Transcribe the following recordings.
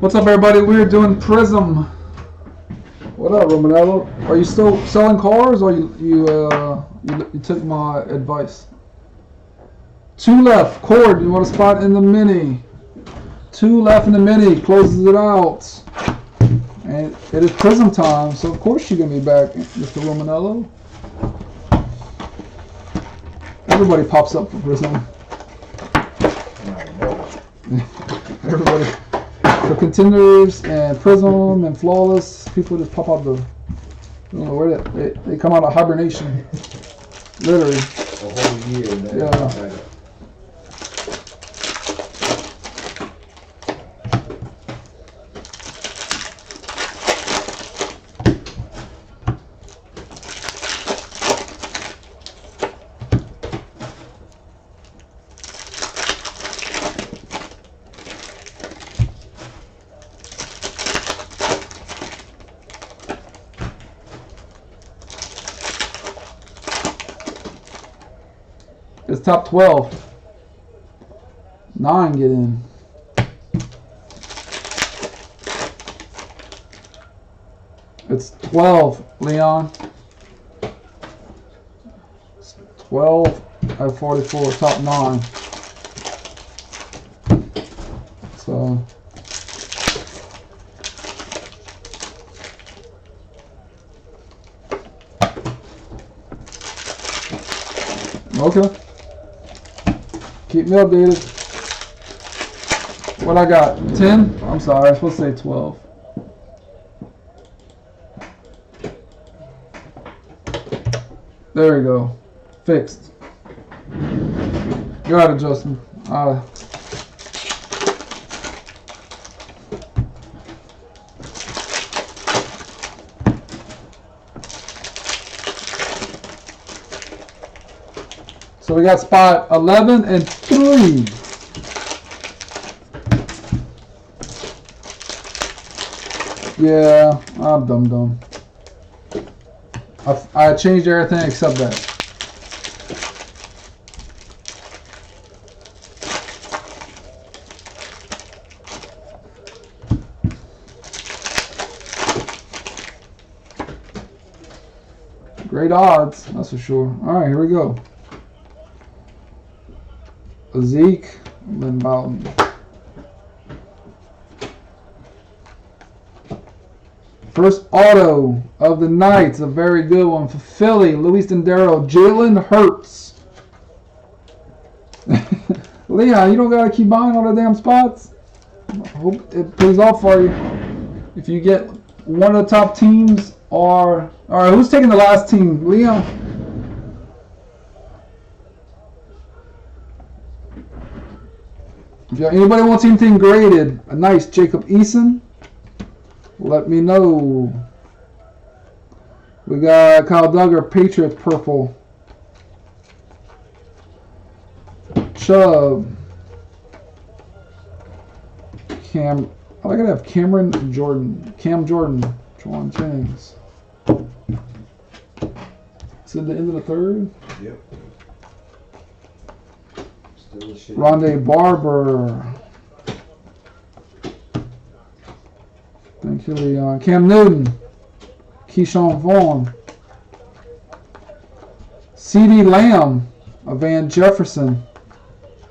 What's up, everybody? We're doing Prizm. What up, Romanello? Are you still selling cars, or you took my advice? 2 left. Cord, you want a spot in the mini? 2 left in the mini. Closes it out. And it is Prizm time, so of course you're gonna be back, Mr. Romanello. Everybody pops up for Prizm. Everybody. For contenders and Prizm and flawless, people just pop out the. I don't know where they come out of hibernation. Literally. A whole year. Yeah. It's top 12. 9 get in. It's 12, Leon. It's 12 at 44, top 9. So. Okay. Keep me updated. What I got? 10? I'm sorry, I was supposed to say 12. There we go. Fixed. Go ahead, Justin. So we got spot 11 and 3. Yeah, I'm dumb. I changed everything except that. Great odds, that's for sure. All right, here we go. Zeke, Lynn Bowden. First auto of the night, a very good one for Philly. Luis Dendero, Jalen Hurts. Leon, you don't gotta keep buying all the damn spots. I hope it pays off for you. If you get one of the top teams, or all right, who's taking the last team? Leon. If anybody wants anything graded, a nice Jacob Eason, let me know. We got Kyle Duggar, Patriots purple. Chubb. I gotta have Cam Jordan, Juwan Jennings. It's at the end of the third? Yep. Rondé Barber. Thank you, Leon. Cam Newton. Keyshawn Vaughn. CeeDee Lamb. A Van Jefferson.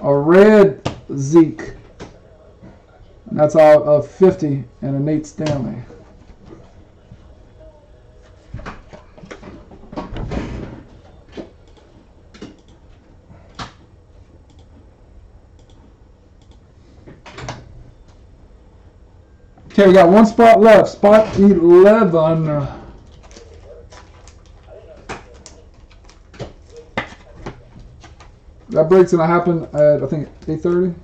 A red Zeke. And that's out of 50. And a Nate Stanley. Okay, we got one spot left. Spot 11. That break's going to happen at, I think, 8:30.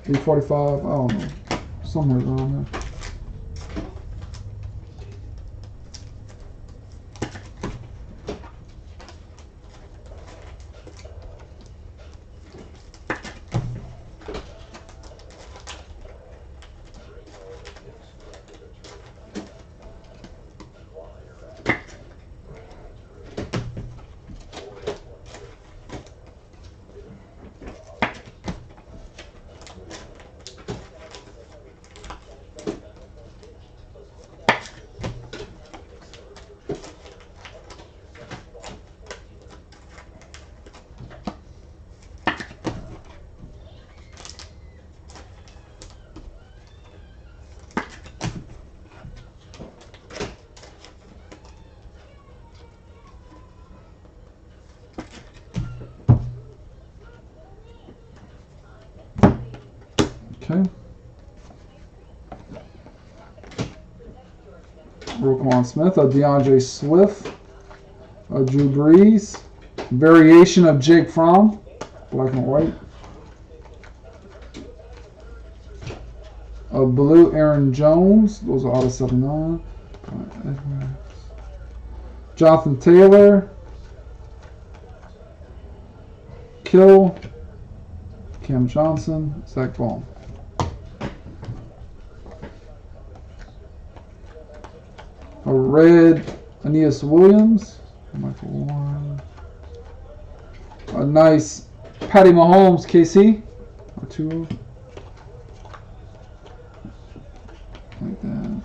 $8:45. I don't know. Somewhere around there. Roquan Smith, a DeAndre Swift, a Drew Brees, variation of Jake Fromm, black and white, a blue Aaron Jones, those are auto 79, Jonathan Taylor, Kittle, Cam Johnson, Zach Ball. A red Aeneas Williams, Michael Warren. A nice Patty Mahomes KC, or two. Like that.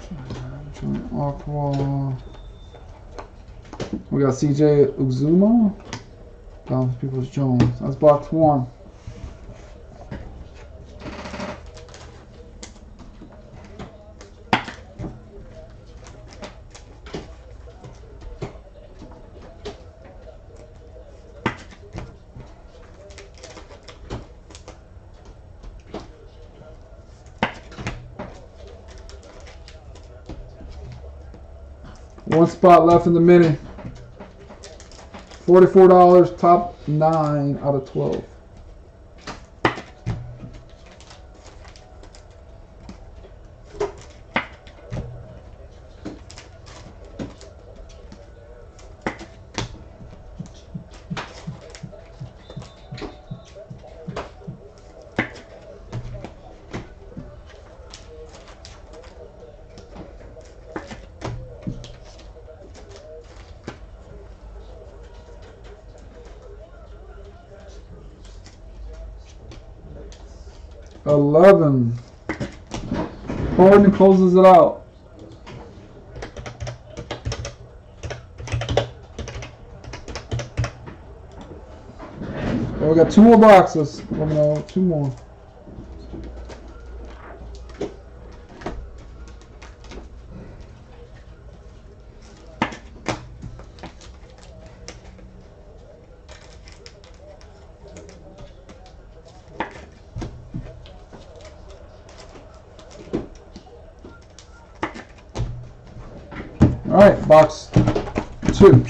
Aqua. We got CJ Uzuma. Dallas Peoples Jones. That's box 1. One spot left in the mini. $44, top 9 out of 12. $11. Harden closes it out. We got 2 more boxes. No, 2 more. All right, box 2.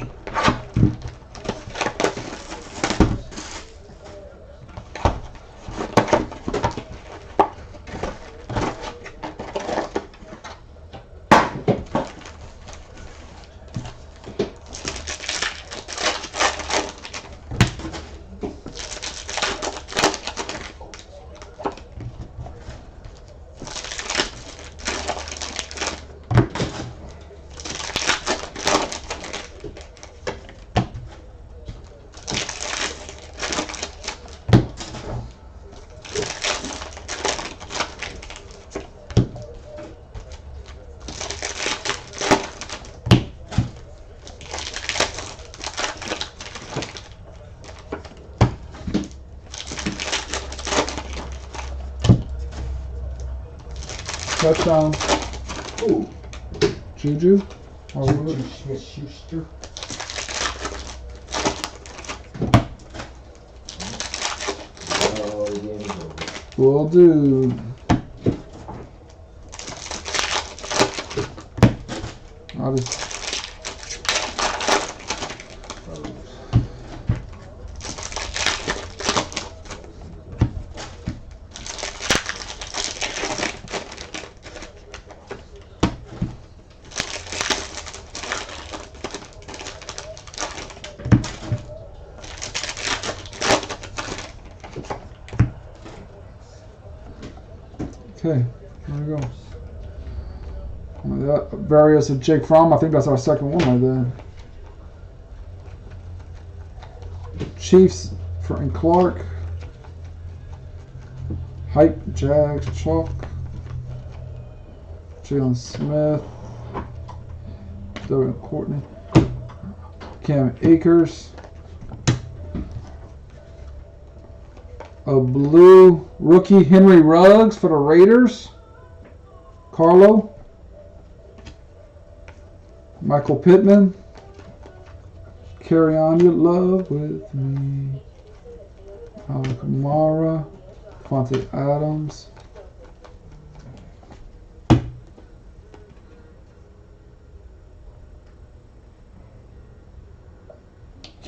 Touchdown. Ooh. Juju. Juju Smith-Schuster. Will do. I'll just... Okay, there we go. That various of Jake Fromm. I think that's our second one right there. Chiefs, Frank Clark. Hype, Jags, Chalk. Jalen Smith. Doug Courtney. Cam Akers. A blue rookie Henry Ruggs for the Raiders. Carlo. Michael Pittman. Carry on your love with me. Alvin Kamara. Fonte Adams.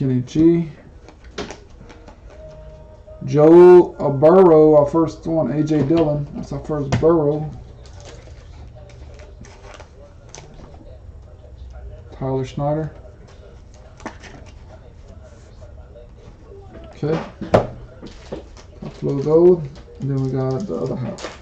Kenny G. Joe Burrow, our first one. AJ Dillon, that's our first Burrow. Tyler Schneider. Okay. Upload those. And then we got the other half.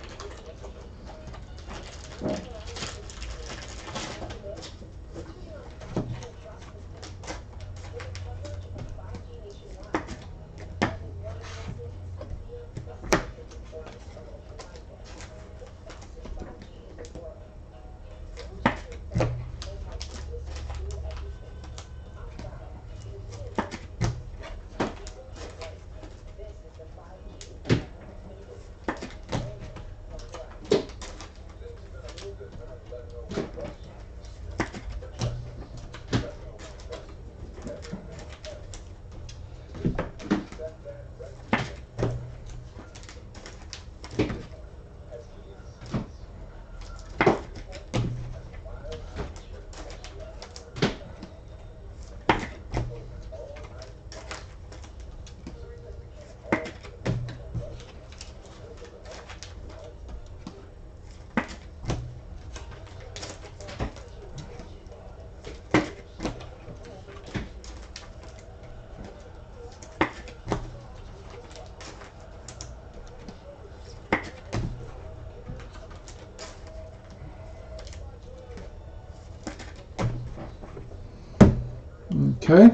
Okay.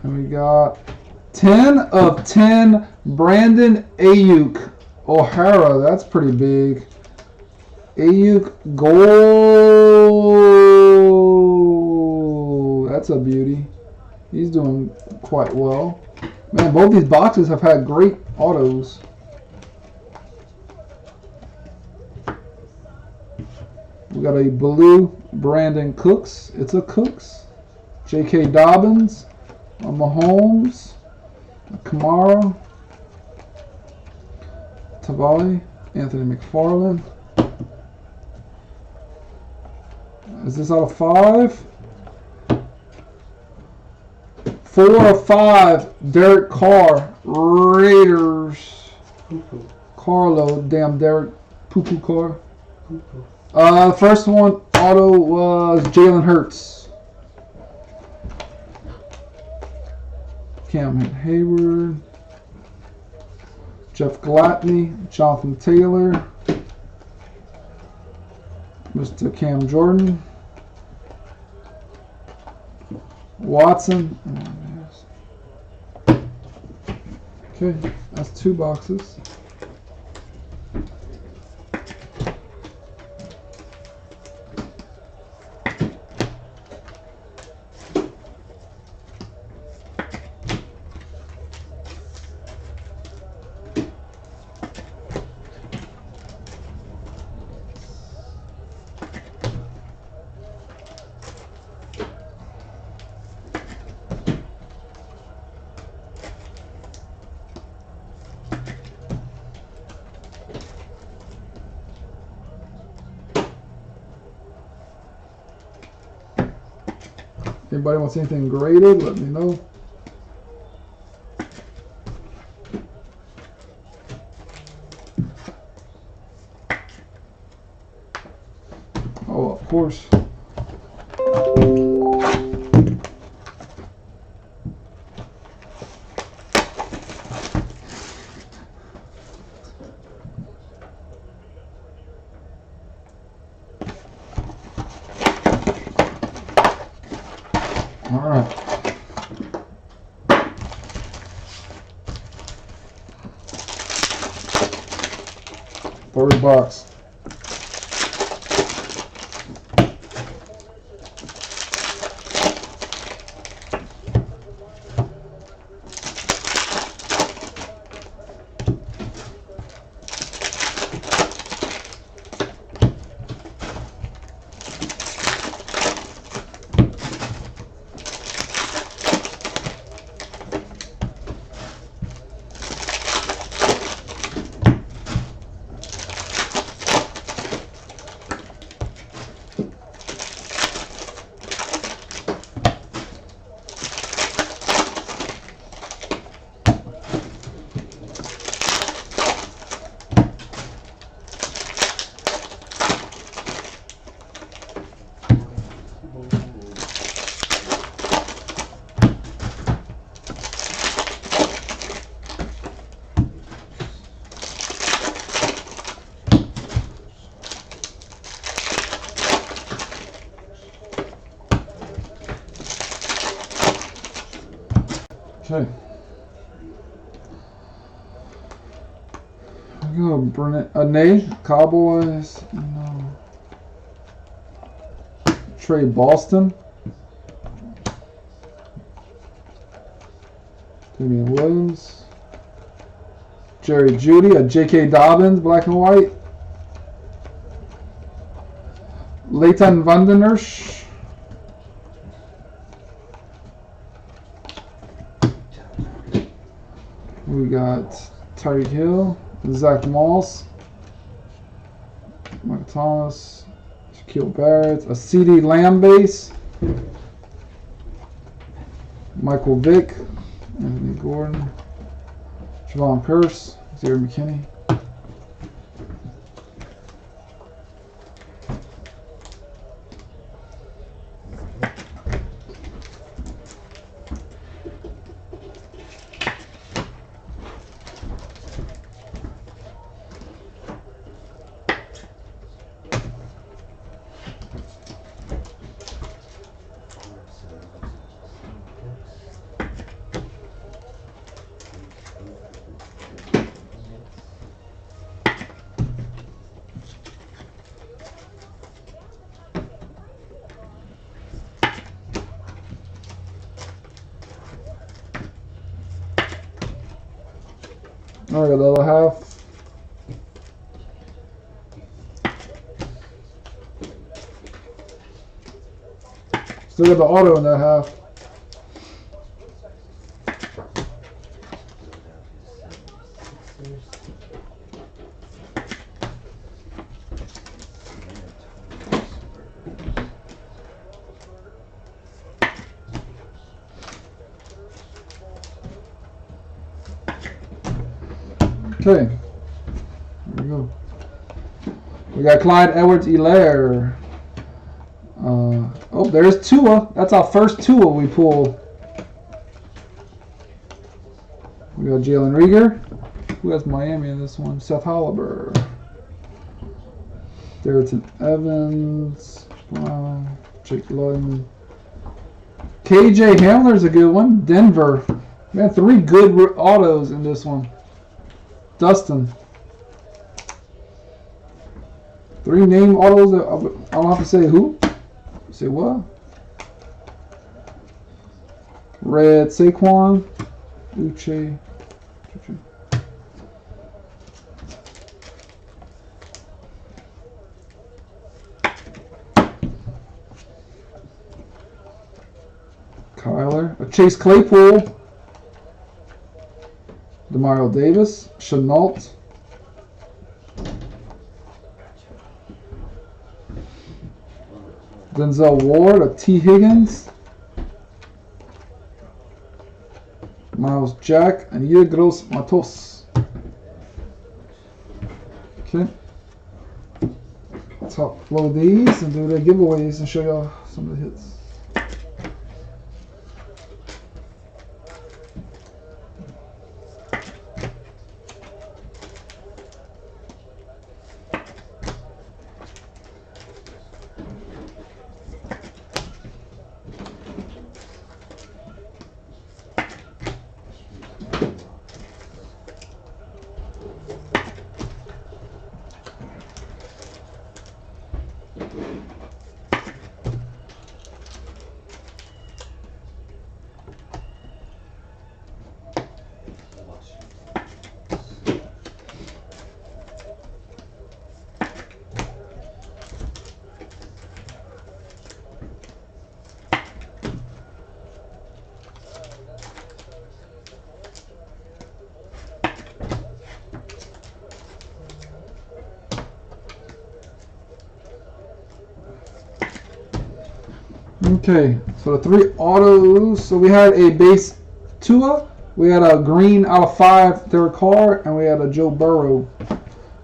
And we got 10 of 10 Brandon Ayuk O'Hara. That's pretty big. Ayuk gold. That's a beauty. He's doing quite well. Man, both these boxes have had great autos. We got a blue Brandon Cooks. It's a Cooks. J.K. Dobbins. A Mahomes. A Kamara. Tavali. Anthony McFarland. Is this out of 5? 4 of 5. Derek Carr. Raiders. Carlo. Damn Derek. Poo-poo Carr. First one auto was Jalen Hurts. Cam Hayward. Jeff Gladney. Jonathan Taylor. Mr. Cam Jordan. Watson. Okay, that's 2 boxes. Anybody wants anything graded, let me know. Oh, of course. All right. Third box. Okay. Go Burnett. Nay. Cowboys. No. Trey Boston. Damian Williams. Jerry Judy. A J.K. Dobbins. Black and white. Leighton Vandeners. We got Tyreek Hill. Zach Moss. Mike Thomas. Shaquille Barrett. A CD Lamb base. Michael Vick. Anthony Gordon. Javon Curse. Xavier McKinney. All right, the other half. Still got the auto in that half. Okay, here we go. We got Clyde Edwards-Helaire. Oh, there's Tua. That's our first Tua we pull. We got Jalen Reagor. Who has Miami in this one? Seth Holliber. Darrington Evans. Wow. Jake Luton. KJ Hamler's a good one. Denver. Man, 3 good autos in this one. Dustin. 3 name autos. I don't have to say who. Say what? Red Saquon. Uche. Kyler. Chase Claypool. Demario Davis. Chenault. Denzel Ward. A T. Higgins. Miles Jack. And Yegros Matos. Okay. Top load these and do the giveaways and show y'all some of the hits. Okay, so the 3 autos. So we had a base Tua, we had a green out of 5 third card, and we had a Joe Burrow.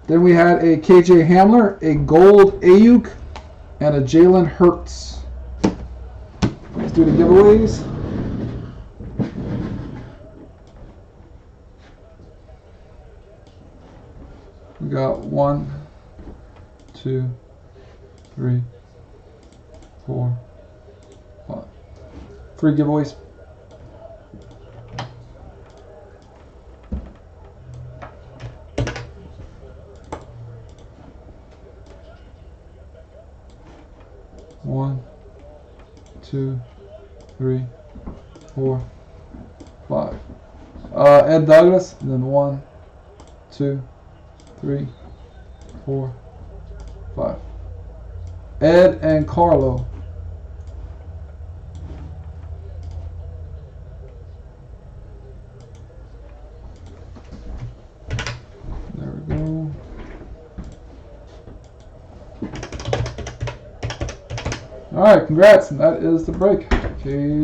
Then we had a KJ Hamler, a gold Ayuk, and a Jalen Hurts. Let's do the giveaways. We got 1, 2, 3, 4, 5. 3 giveaways. 2, 3, 4, 5. Ed Douglas, and then 1, 2, 3, 4, 5. Ed and Carlo. There we go. Alright, congrats, and that is the break. Okay.